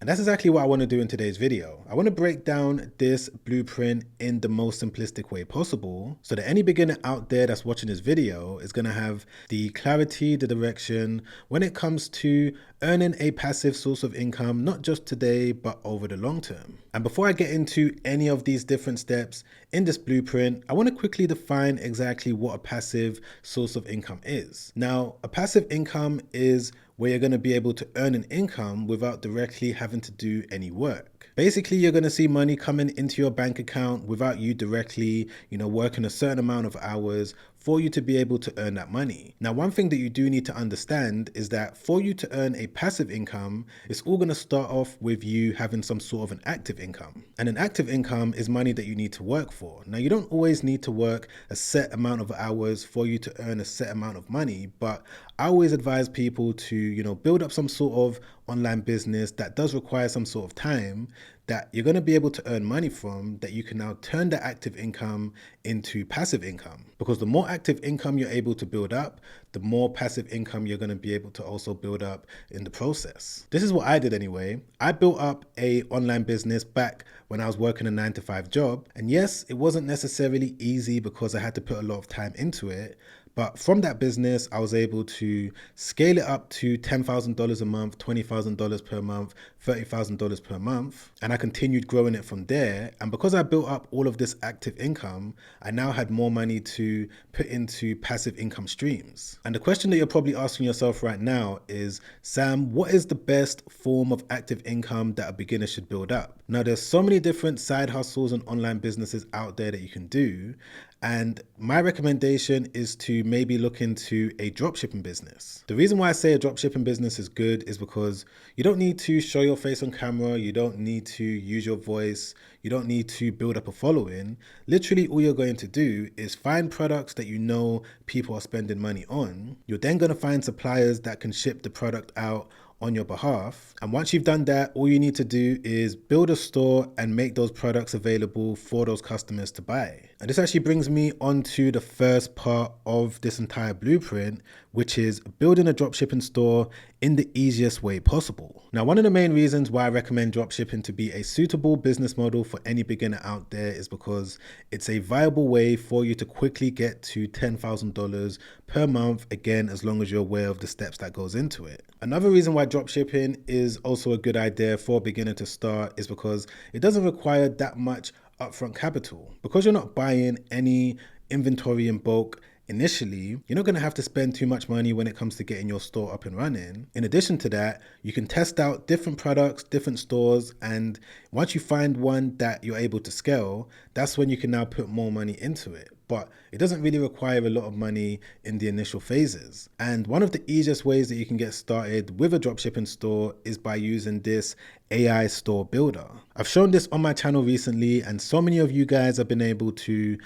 And that's exactly what I want to do in today's video. I want to break down this blueprint in the most simplistic way possible so that any beginner out there that's watching this video is going to have the clarity, the direction when it comes to earning a passive source of income, not just today, but over the long term. And before I get into any of these different steps in this blueprint, I want to quickly define exactly what a passive source of income is. Now, a passive income is where you're going to be able to earn an income without directly having to do any work. Basically, you're going to see money coming into your bank account without you directly, working a certain amount of hours for you to be able to earn that money. Now, one thing that you do need to understand is that for you to earn a passive income, it's all going to start off with you having some sort of an active income. And an active income is money that you need to work for. Now, you don't always need to work a set amount of hours for you to earn a set amount of money, but I always advise people to, build up some sort of online business that does require some sort of time that you're going to be able to earn money from, that you can now turn that active income into passive income. Because the more active income you're able to build up, the more passive income you're going to be able to also build up in the process. This is what I did anyway. I built up a online business back when I was working a 9-to-5 job. And yes, it wasn't necessarily easy because I had to put a lot of time into it. But from that business, I was able to scale it up to $10,000 a month, $20,000 per month, $30,000 per month. And I continued growing it from there. And because I built up all of this active income, I now had more money to put into passive income streams. And the question that you're probably asking yourself right now is, Sam, what is the best form of active income that a beginner should build up? Now, there's so many different side hustles and online businesses out there that you can do. And my recommendation is to maybe look into a dropshipping business. The reason why I say a dropshipping business is good is because you don't need to show your face on camera. You don't need to use your voice. You don't need to build up a following. Literally, all you're going to do is find products that you know people are spending money on. You're then going to find suppliers that can ship the product out on your behalf. And once you've done that, all you need to do is build a store and make those products available for those customers to buy. And this actually brings me on to the first part of this entire blueprint, which is building a dropshipping store in the easiest way possible. Now, one of the main reasons why I recommend dropshipping to be a suitable business model for any beginner out there is because it's a viable way for you to quickly get to $10,000 per month, again, as long as you're aware of the steps that goes into it. Another reason why dropshipping is also a good idea for a beginner to start is because it doesn't require that much upfront capital. Because you're not buying any inventory in bulk initially, you're not going to have to spend too much money when it comes to getting your store up and running. In addition to that, you can test out different products, different stores, and once you find one that you're able to scale, that's when you can now put more money into it. But it doesn't really require a lot of money in the initial phases. And one of the easiest ways that you can get started with a dropshipping store is by using this AI store builder. I've shown this on my channel recently, and so many of you guys have been able to,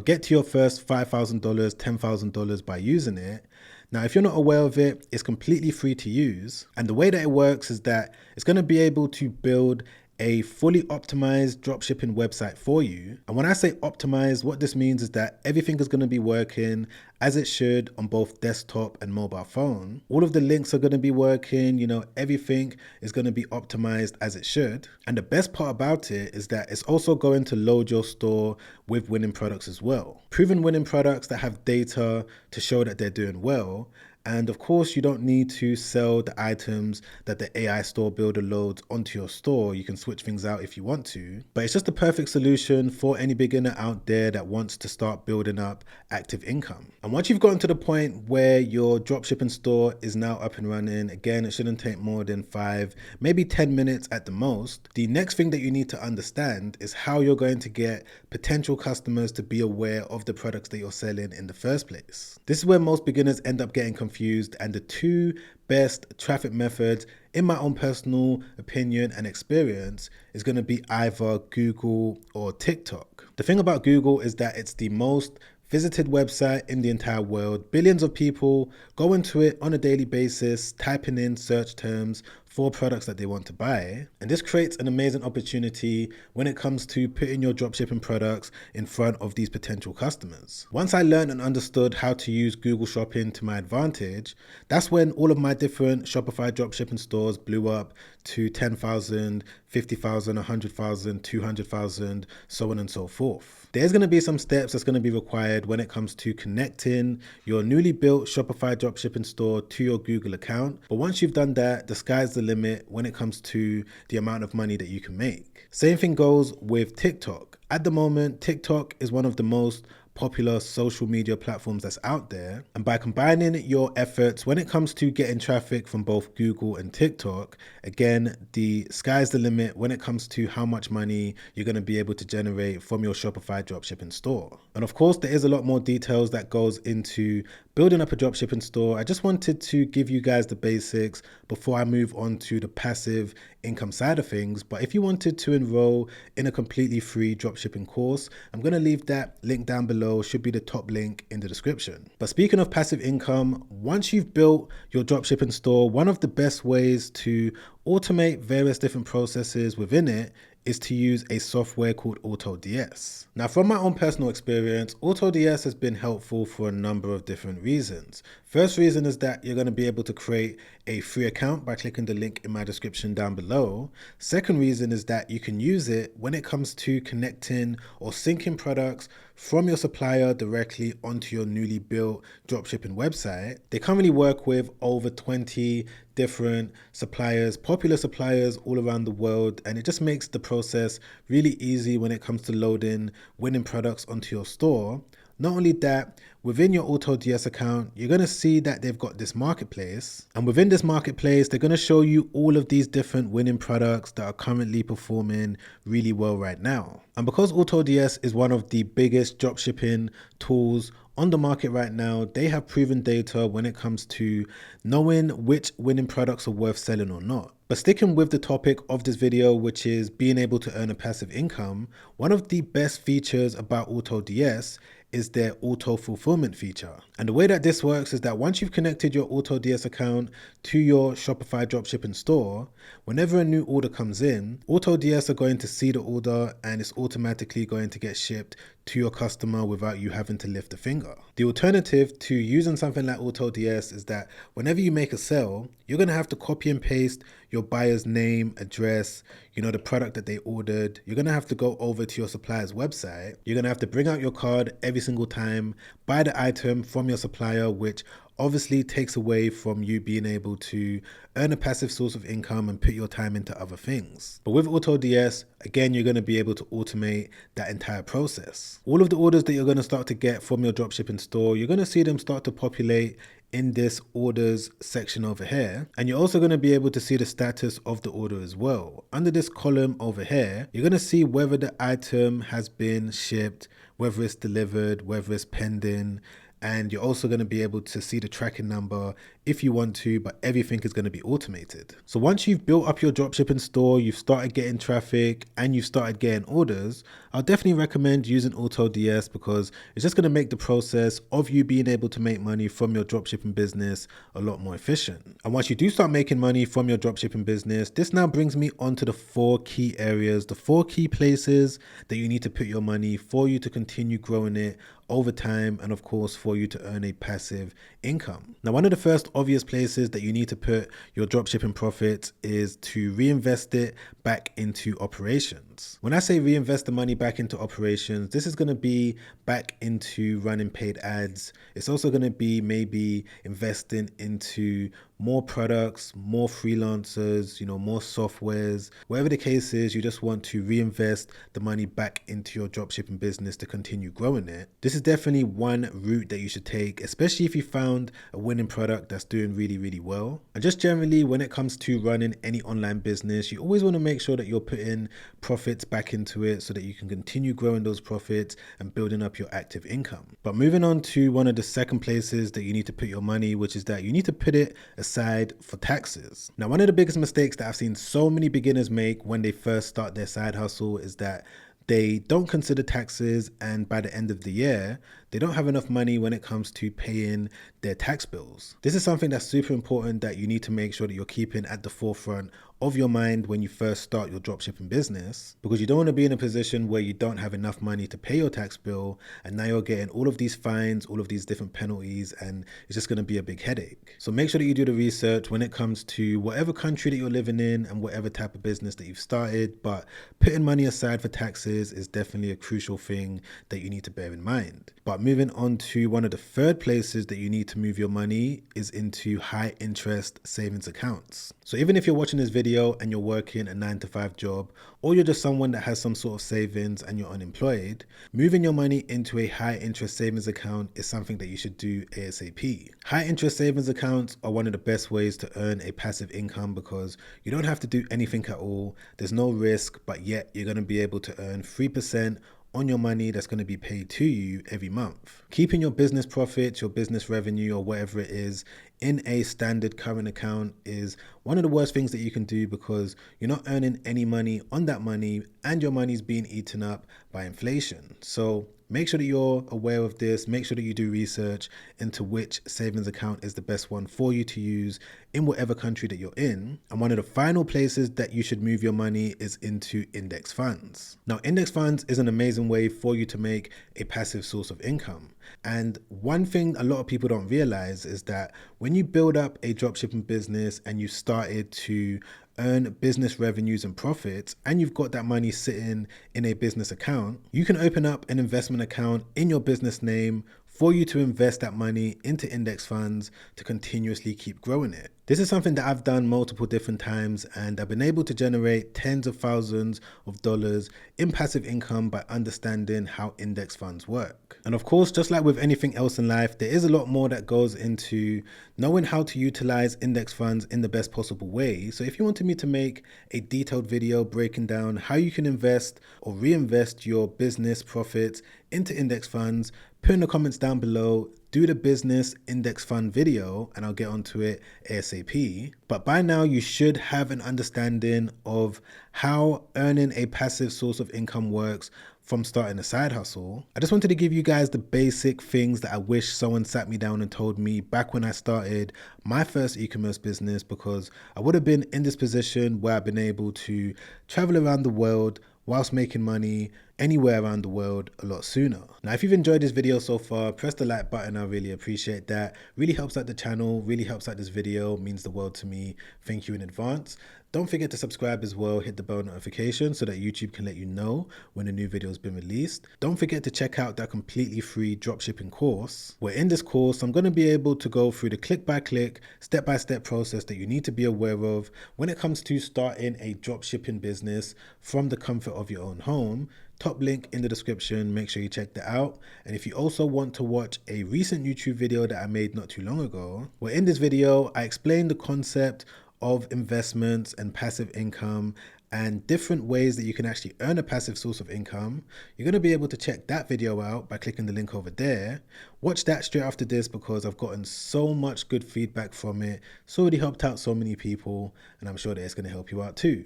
get to your first $5,000, $10,000 by using it. Now, if you're not aware of it, it's completely free to use. And the way that it works is that it's going to be able to build a fully optimized dropshipping website for you. And when I say optimized, what this means is that everything is going to be working as it should on both desktop and mobile phone. All of the links are going to be working, everything is going to be optimized as it should. And the best part about it is that it's also going to load your store with winning products as well. Proven winning products that have data to show that they're doing well. And of course, you don't need to sell the items that the AI store builder loads onto your store. You can switch things out if you want to, but it's just the perfect solution for any beginner out there that wants to start building up active income. And once you've gotten to the point where your dropshipping store is now up and running, again, it shouldn't take more than 5, maybe 10 minutes at the most. The next thing that you need to understand is how you're going to get potential customers to be aware of the products that you're selling in the first place. This is where most beginners end up getting confused, and the two best traffic methods, in my own personal opinion and experience, is going to be either Google or TikTok. The thing about Google is that it's the most visited website in the entire world. Billions of people go into it on a daily basis, typing in search terms for products that they want to buy. And this creates an amazing opportunity when it comes to putting your dropshipping products in front of these potential customers. Once I learned and understood how to use Google Shopping to my advantage, that's when all of my different Shopify dropshipping stores blew up to 10,000, 50,000, 100,000, 200,000, so on and so forth. There's going to be some steps that's going to be required when it comes to connecting your newly built Shopify dropshipping store to your Google account. But once you've done that, the sky's the limit when it comes to the amount of money that you can make. Same thing goes with TikTok. At the moment, TikTok is one of the most popular social media platforms that's out there. And by combining your efforts when it comes to getting traffic from both Google and TikTok, again, the sky's the limit when it comes to how much money you're going to be able to generate from your Shopify dropshipping store. And of course, there is a lot more details that goes into building up a dropshipping store. I just wanted to give you guys the basics before I move on to the passive income side of things. But if you wanted to enroll in a completely free dropshipping course, I'm going to leave that link down below, should be the top link in the description. But speaking of passive income, once you've built your dropshipping store, one of the best ways to automate various different processes within it is to use a software called AutoDS. Now, from my own personal experience, AutoDS has been helpful for a number of different reasons. First reason is that you're going to be able to create a free account by clicking the link in my description down below. Second reason is that you can use it when it comes to connecting or syncing products from your supplier directly onto your newly built dropshipping website. They currently work with over 20 different suppliers, popular suppliers all around the world, and it just makes the process really easy when it comes to loading winning products onto your store. Not only that, within your AutoDS account, you're going to see that they've got this marketplace. And within this marketplace, they're going to show you all of these different winning products that are currently performing really well right now. And because AutoDS is one of the biggest dropshipping tools on the market right now, they have proven data when it comes to knowing which winning products are worth selling or not. But sticking with the topic of this video, which is being able to earn a passive income, one of the best features about AutoDS is their auto fulfillment feature. And the way that this works is that once you've connected your AutoDS account to your Shopify dropshipping store, whenever a new order comes in, AutoDS are going to see the order and it's automatically going to get shipped to your customer without you having to lift a finger. The alternative to using something like AutoDS is that whenever you make a sale, you're going to have to copy and paste your buyer's name, address, the product that they ordered. You're going to have to go over to your supplier's website. You're going to have to bring out your card every single time, buy the item from your supplier, which obviously takes away from you being able to earn a passive source of income and put your time into other things. But with AutoDS, again, you're going to be able to automate that entire process. All of the orders that you're going to start to get from your dropshipping store, you're going to see them start to populate in this orders section over here. And you're also going to be able to see the status of the order as well. Under this column over here, you're going to see whether the item has been shipped, whether it's delivered, whether it's pending. And you're also going to be able to see the tracking number if you want to, but everything is going to be automated. So once you've built up your dropshipping store, you've started getting traffic and you've started getting orders, I'll definitely recommend using AutoDS because it's just going to make the process of you being able to make money from your dropshipping business a lot more efficient. And once you do start making money from your dropshipping business, this now brings me onto the 4 key areas, the 4 key places that you need to put your money for you to continue growing it over time, and of course for you to earn a passive income. Now, one of the first obvious places that you need to put your dropshipping profits is to reinvest it back into operations. When I say reinvest the money back into operations, this is going to be back into running paid ads. It's also going to be maybe investing into more products, more freelancers, more softwares. Whatever the case is, you just want to reinvest the money back into your dropshipping business to continue growing it. This is definitely one route that you should take, especially if you found a winning product that's doing really, really well. And just generally, when it comes to running any online business, you always want to make sure that you're putting profits back into it so that you can continue growing those profits and building up your active income. But moving on to one of the second places that you need to put your money, which is that you need to put it aside for taxes. Now, one of the biggest mistakes that I've seen so many beginners make when they first start their side hustle is that they don't consider taxes, and by the end of the year, they don't have enough money when it comes to paying their tax bills. This is something that's super important that you need to make sure that you're keeping at the forefront of your mind when you first start your dropshipping business, because you don't want to be in a position where you don't have enough money to pay your tax bill and now you're getting all of these fines, all of these different penalties, and it's just going to be a big headache. So make sure that you do the research when it comes to whatever country that you're living in and whatever type of business that you've started, but putting money aside for taxes is definitely a crucial thing that you need to bear in mind. But moving on to one of the third places that you need to move your money is into high interest savings accounts. So even if you're watching this video and you're working a 9-to-5 job, or you're just someone that has some sort of savings and you're unemployed, moving your money into a high interest savings account is something that you should do ASAP. High interest savings accounts are one of the best ways to earn a passive income because you don't have to do anything at all. There's no risk, but yet you're going to be able to earn 3% on your money that's going to be paid to you every month. Keeping your business profits, your business revenue, or whatever it is in a standard current account is one of the worst things that you can do because you're not earning any money on that money and your money's being eaten up by inflation. So make sure that you're aware of this. Make sure that you do research into which savings account is the best one for you to use in whatever country that you're in. And one of the final places that you should move your money is into index funds. Now, index funds is an amazing way for you to make a passive source of income. And one thing a lot of people don't realize is that when you build up a dropshipping business and you started to earn business revenues and profits, and you've got that money sitting in a business account, you can open up an investment account in your business name for you to invest that money into index funds to continuously keep growing it. This is something that I've done multiple different times, and I've been able to generate tens of thousands of dollars in passive income by understanding how index funds work. And of course, just like with anything else in life, there is a lot more that goes into knowing how to utilize index funds in the best possible way. So if you wanted me to make a detailed video breaking down how you can invest or reinvest your business profits into index funds, put in the comments down below, do the business index fund video, and I'll get onto it ASAP. But by now you should have an understanding of how earning a passive source of income works from starting a side hustle. I just wanted to give you guys the basic things that I wish someone sat me down and told me back when I started my first e-commerce business, because I would have been in this position where I've been able to travel around the world whilst making money anywhere around the world a lot sooner. Now, if you've enjoyed this video so far, press the like button. I really appreciate that. Really helps out the channel, really helps out this video, means the world to me. Thank you in advance. Don't forget to subscribe as well, hit the bell notification so that YouTube can let you know when a new video has been released. Don't forget to check out that completely free dropshipping course, where in this course, I'm going to be able to go through the click-by-click, step-by-step process that you need to be aware of when it comes to starting a dropshipping business from the comfort of your own home. Top link in the description, make sure you check that out. And if you also want to watch a recent YouTube video that I made not too long ago, where in this video, I explained the concept of investments and passive income and different ways that you can actually earn a passive source of income, you're going to be able to check that video out by clicking the link over there. Watch that straight after this because I've gotten so much good feedback from it. It's already helped out so many people, and I'm sure that it's going to help you out too.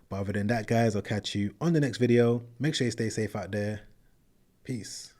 But other than that, guys, I'll catch you on the next video. Make sure you stay safe out there. Peace.